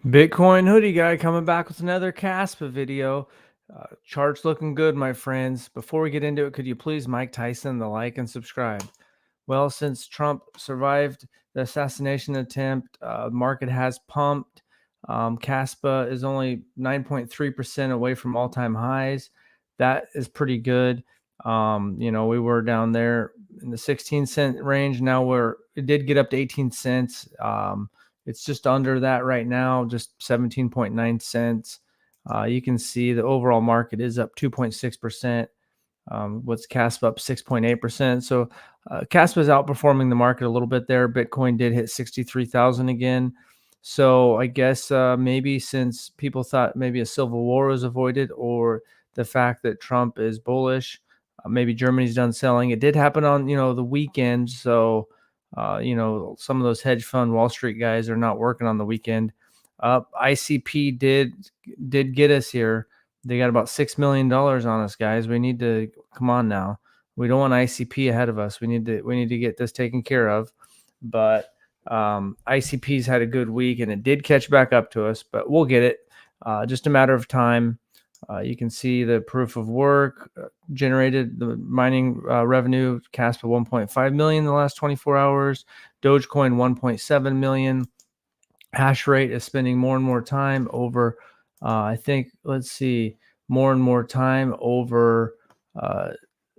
Bitcoin hoodie guy coming back with another Kaspa video. Chart's looking good, my friends. Before we get into it, could you please Mike Tyson the like and subscribe? Well, since Trump survived the assassination attempt, market has pumped. Kaspa is only 9.3% away from all-time highs. That is pretty good. We were down there in the 16-cent range. Now it did get up to 18 cents. It's just under that right now, just 17.9 cents. You can see the overall market is up 2.6%. What's Kaspa up 6.8%. So Kaspa is outperforming the market a little bit there. Bitcoin did hit 63,000 again. So I guess maybe since people thought maybe a civil war was avoided, or the fact that Trump is bullish, maybe Germany's done selling. It did happen on the weekend. So some of those hedge fund Wall Street guys are not working on the weekend. ICP did get us here. They got about $6 million on us, guys. We need to come on now. We don't want ICP ahead of us. We need to get this taken care of. But ICP's had a good week, and it did catch back up to us, but we'll get it. Just a matter of time. You can see the proof of work generated the mining revenue. Kaspa 1.5 million in the last 24 hours. Dogecoin 1.7 million. Hash rate is spending more and more time over. I think let's see, more and more time over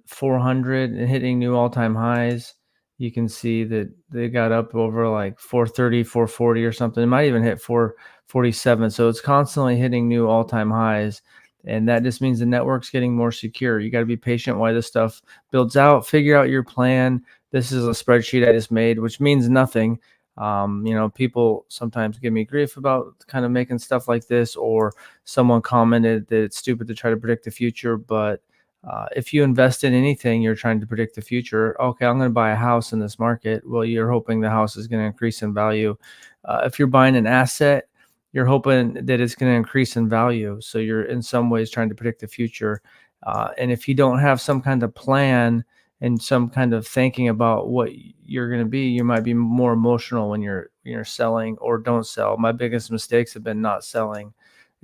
400 and hitting new all-time highs. You can see that they got up over like 430, 440 or something. It might even hit 447. So it's constantly hitting new all-time highs. And that just means the network's getting more secure. You got to be patient while this stuff builds out. Figure out your plan. This is a spreadsheet I just made, which means nothing. People sometimes give me grief about kind of making stuff like this, or someone commented that it's stupid to try to predict the future. But if you invest in anything, you're trying to predict the future. Okay, I'm going to buy a house in this market. Well, you're hoping the house is going to increase in value. If you're buying an asset, you're hoping that it's going to increase in value. So you're in some ways trying to predict the future. And if you don't have some kind of plan and some kind of thinking about what you're going to be, you might be more emotional when you're selling or don't sell. My biggest mistakes have been not selling.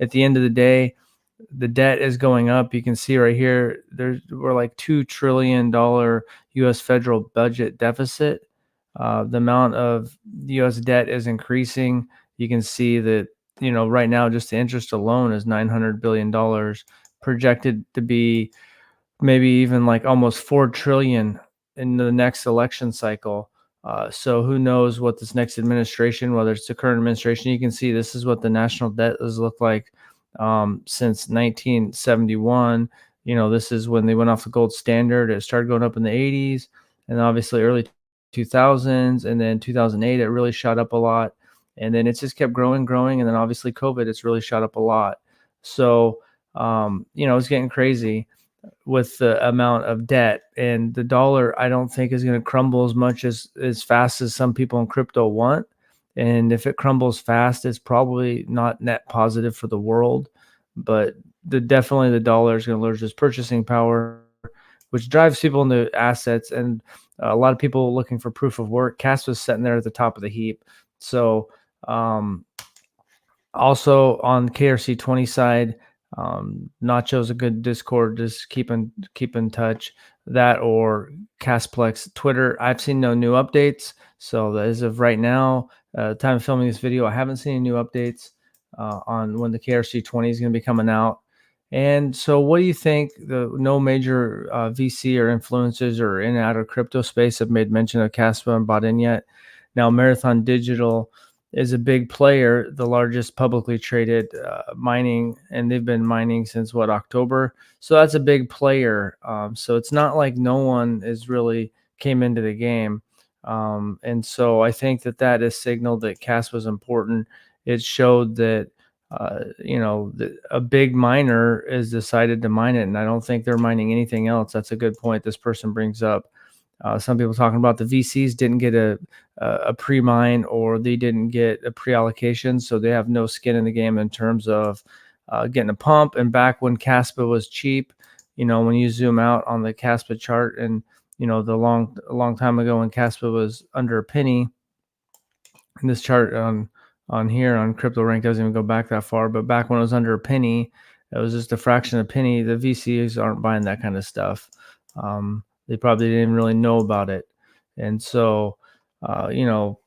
At the end of the day, the debt is going up. You can see right here, we're like $2 trillion U.S. federal budget deficit. The amount of U.S. debt is increasing. You can see that, right now, just the interest alone is $900 billion, projected to be maybe even like almost 4 trillion in the next election cycle. So who knows what this next administration, whether it's the current administration. You can see this is what the national debt has looked like since 1971. This is when they went off the gold standard. It started going up in the 80s, and obviously early 2000s, and then 2008 it really shot up a lot, and then it's just kept growing, and then obviously COVID, it's really shot up a lot. So it's getting crazy with the amount of debt, and the dollar I don't think is going to crumble as fast as some people in crypto want. And if it crumbles fast, it's probably not net positive for the world, but definitely the dollar is going to lose its purchasing power, which drives people into assets. And a lot of people looking for proof of work. Cass was sitting there at the top of the heap. So also on KRC20 side, Nacho's a good Discord. Just keep in touch. That or Casplex Twitter. I've seen no new updates. So as of right now, time of filming this video, I haven't seen any new updates on when the KRC20 is going to be coming out. And so what do you think? No major VC or influencers or in and out of crypto space have made mention of Kaspa and bought in yet. Now, Marathon Digital is a big player, the largest publicly traded mining, and they've been mining since October. So that's a big player. So it's not like no one is really came into the game. And so I think that is signaled that Kaspa was important. It showed that a big miner has decided to mine it, and I don't think they're mining anything else. That's a good point this person brings up. Some people talking about the VCs didn't get a pre-mine, or they didn't get a pre-allocation, so they have no skin in the game in terms of getting a pump. And back when Kaspa was cheap, when you zoom out on the Kaspa chart, and a long time ago when Kaspa was under a penny, and this chart on on here on crypto rank doesn't even go back that far, but back when it was under a penny, it was just a fraction of a penny. The VCs aren't buying that kind of stuff. They probably didn't really know about it. And so, you know,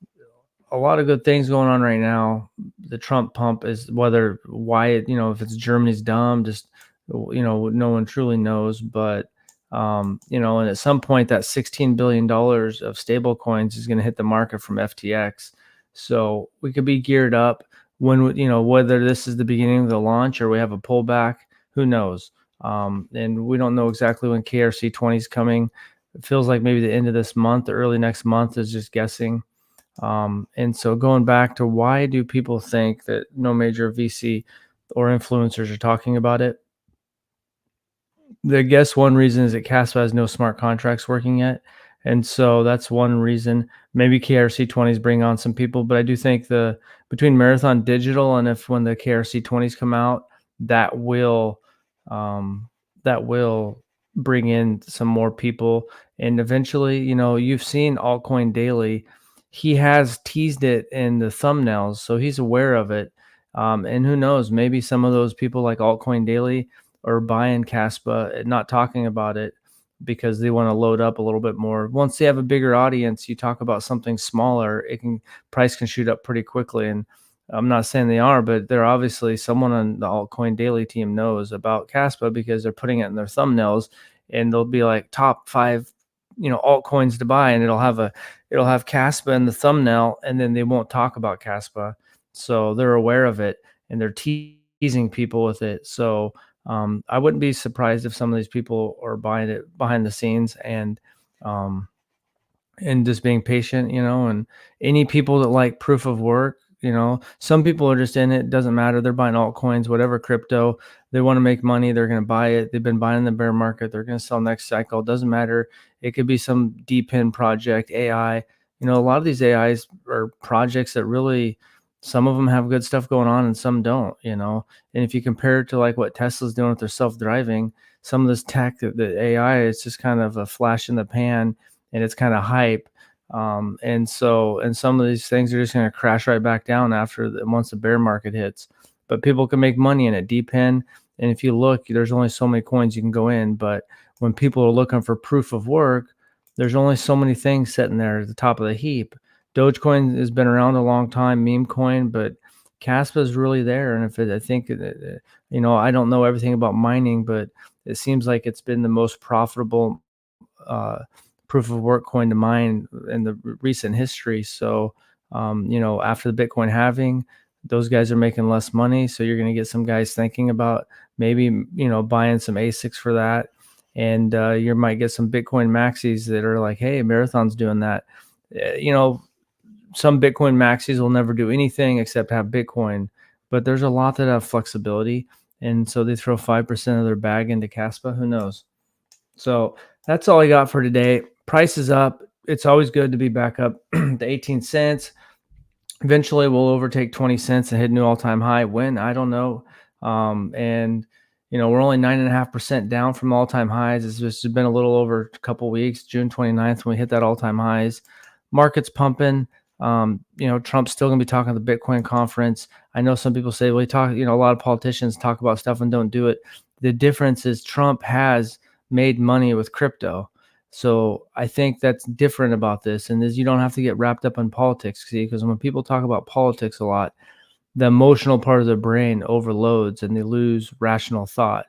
a lot of good things going on right now. The Trump pump is whether why it, if it's Germany's dumb, just no one truly knows. But and at some point that $16 billion of stable coins is going to hit the market from FTX. So we could be geared up when whether this is the beginning of the launch or we have a pullback, who knows? And we don't know exactly when KRC20 is coming. It feels like maybe the end of this month or early next month is just guessing. And so going back to why do people think that no major VC or influencers are talking about it? I guess one reason is that Kaspa has no smart contracts working yet. And so that's one reason. Maybe KRC20s bring on some people, but I do think the between Marathon Digital and if when the KRC20s come out, that will um, that will bring in some more people. And eventually, you've seen Altcoin Daily. He has teased it in the thumbnails, so he's aware of it. And who knows, maybe some of those people like Altcoin Daily or buying Kaspa and not talking about it because they want to load up a little bit more. Once they have a bigger audience, you talk about something smaller, price can shoot up pretty quickly. And I'm not saying they are, but they're obviously someone on the altcoin daily team knows about Kaspa because they're putting it in their thumbnails and they'll be like top five, altcoins to buy, and it'll have Kaspa in the thumbnail, and then they won't talk about Kaspa. So they're aware of it and they're teasing people with it. So I wouldn't be surprised if some of these people are buying it behind the scenes um, and just being patient, and any people that like proof of work, some people are just in it. Doesn't matter. They're buying altcoins, whatever crypto. They want to make money. They're going to buy it. They've been buying in the bear market. They're going to sell next cycle. Doesn't matter. It could be some DeepIn project, AI. A lot of these AIs are projects that really, some of them have good stuff going on and some don't. And if you compare it to like what Tesla's doing with their self-driving, some of this tech, the AI, it's just kind of a flash in the pan and it's kind of hype. And some of these things are just going to crash right back down once the bear market hits. But people can make money in it. Depend. And if you look, there's only so many coins you can go in. But when people are looking for proof of work, there's only so many things sitting there at the top of the heap. Dogecoin has been around a long time, meme coin, but Caspa is really there. And I think, I don't know everything about mining, but it seems like it's been the most profitable uh, proof of work coin to mine in the recent history. So, after the Bitcoin halving, those guys are making less money. So you're going to get some guys thinking about maybe, buying some ASICs for that. And you might get some Bitcoin maxis that are like, hey, Marathon's doing that. Some Bitcoin maxis will never do anything except have Bitcoin, but there's a lot that have flexibility. And so they throw 5% of their bag into Caspa. Who knows? So that's all I got for today. Price is up. It's always good to be back up to 18 cents. Eventually, we'll overtake 20 cents and hit a new all-time high. When? I don't know. And we're only 9.5% down from all-time highs. It's just been a little over a couple weeks. June 29th, when we hit that all-time highs. Market's pumping. Trump's still going to be talking at the Bitcoin conference. I know some people say, well, a lot of politicians talk about stuff and don't do it. The difference is Trump has made money with crypto. So I think that's different about this. And is you don't have to get wrapped up in politics, see, because when people talk about politics a lot, the emotional part of the brain overloads and they lose rational thought.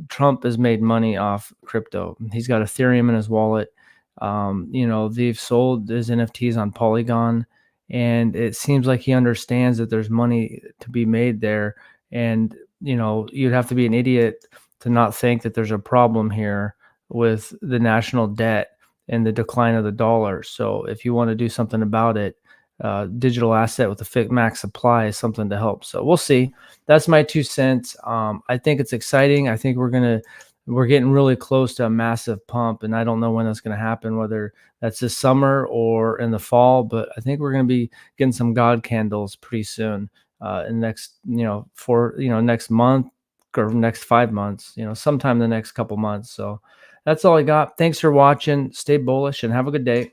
Trump has made money off crypto. He's got Ethereum in his wallet. They've sold his NFTs on Polygon, and it seems like he understands that there's money to be made there. And, you'd have to be an idiot to not think that there's a problem here with the national debt and the decline of the dollar. So if you want to do something about it, digital asset with a fit max supply is something to help. So we'll see. That's my 2 cents. I think it's exciting. I think we're getting really close to a massive pump, and I don't know when that's going to happen, whether that's this summer or in the fall, but I think we're going to be getting some God candles pretty soon, in the next, next month or next 5 months, sometime in the next couple months. So that's all I got. Thanks for watching. Stay bullish and have a good day.